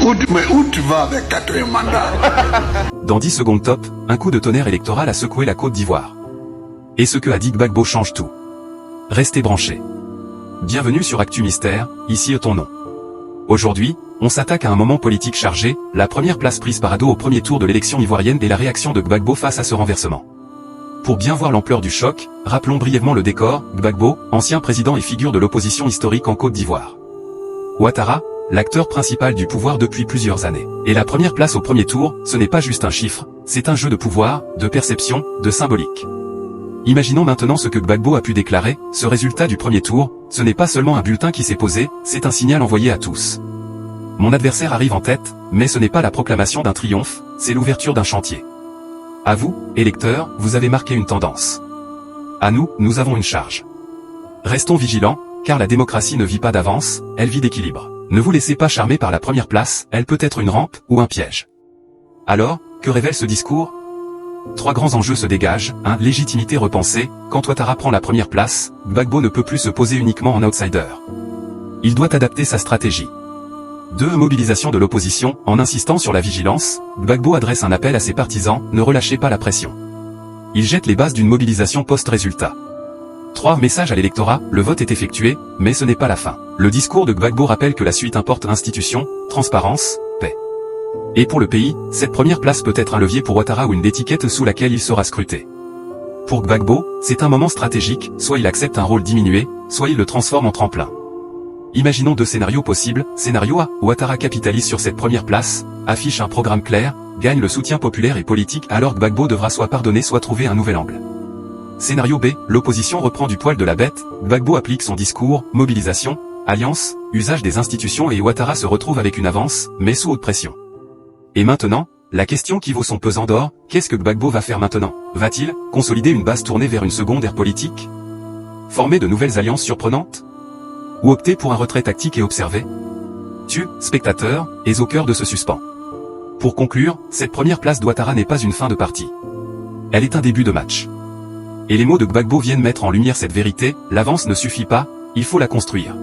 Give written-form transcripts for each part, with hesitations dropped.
Mais où tu vas avec 4e mandat? Dans 10 secondes top, un coup de tonnerre électoral a secoué la Côte d'Ivoire. Et ce que a dit Gbagbo change tout. Restez branchés. Bienvenue sur Actu Mystère, ici ton nom. Aujourd'hui, on s'attaque à un moment politique chargé, la première place prise par Ado au premier tour de l'élection ivoirienne et la réaction de Gbagbo face à ce renversement. Pour bien voir l'ampleur du choc, rappelons brièvement le décor, Gbagbo, ancien président et figure de l'opposition historique en Côte d'Ivoire. Ouattara, l'acteur principal du pouvoir depuis plusieurs années. Et la première place au premier tour, ce n'est pas juste un chiffre, c'est un jeu de pouvoir, de perception, de symbolique. Imaginons maintenant ce que Gbagbo a pu déclarer, ce résultat du premier tour, ce n'est pas seulement un bulletin qui s'est posé, c'est un signal envoyé à tous. Mon adversaire arrive en tête, mais ce n'est pas la proclamation d'un triomphe, c'est l'ouverture d'un chantier. À vous, électeurs, vous avez marqué une tendance. À nous, nous avons une charge. Restons vigilants, car la démocratie ne vit pas d'avance, elle vit d'équilibre. Ne vous laissez pas charmer par la première place, elle peut être une rampe ou un piège. Alors, que révèle ce discours ? 3 grands enjeux se dégagent. 1. Légitimité repensée. Quand Ouattara prend la première place, Gbagbo ne peut plus se poser uniquement en outsider. Il doit adapter sa stratégie. 2. Mobilisation de l'opposition. En insistant sur la vigilance, Gbagbo adresse un appel à ses partisans, ne relâchez pas la pression. Il jette les bases d'une mobilisation post-résultat. 3. Message à l'électorat, le vote est effectué, mais ce n'est pas la fin. Le discours de Gbagbo rappelle que la suite importe institution, transparence, paix. Et pour le pays, cette première place peut être un levier pour Ouattara ou une étiquette sous laquelle il sera scruté. Pour Gbagbo, c'est un moment stratégique, soit il accepte un rôle diminué, soit il le transforme en tremplin. Imaginons 2 scénarios possibles. Scénario A, Ouattara capitalise sur cette première place, affiche un programme clair, gagne le soutien populaire et politique alors Gbagbo devra soit pardonner soit trouver un nouvel angle. Scénario B, l'opposition reprend du poil de la bête, Gbagbo applique son discours, mobilisation, alliance, usage des institutions et Ouattara se retrouve avec une avance, mais sous haute pression. Et maintenant, la question qui vaut son pesant d'or, qu'est-ce que Gbagbo va faire maintenant? Va-t-il consolider une base tournée vers une seconde ère politique? Former de nouvelles alliances surprenantes? Ou opter pour un retrait tactique et observer? Tu, spectateur, es au cœur de ce suspens. Pour conclure, cette première place d'Ouattara n'est pas une fin de partie. Elle est un début de match. Et les mots de Gbagbo viennent mettre en lumière cette vérité, l'avance ne suffit pas, il faut la construire.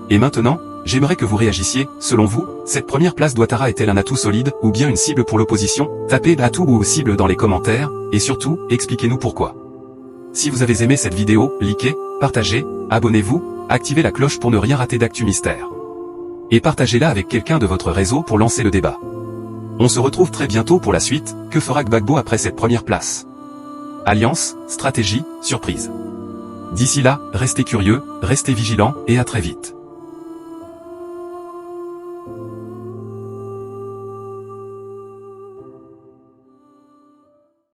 Et maintenant, j'aimerais que vous réagissiez, selon vous, cette première place d'Ouattara est-elle un atout solide, ou bien une cible pour l'opposition? Tapez atout ou cible dans les commentaires, et surtout, expliquez-nous pourquoi. Si vous avez aimé cette vidéo, likez, partagez, abonnez-vous, activez la cloche pour ne rien rater d'Actu Mystère. Et partagez-la avec quelqu'un de votre réseau pour lancer le débat. On se retrouve très bientôt pour la suite, que fera Gbagbo après cette première place? Alliance, stratégie, surprise. D'ici là, restez curieux, restez vigilants, et à très vite.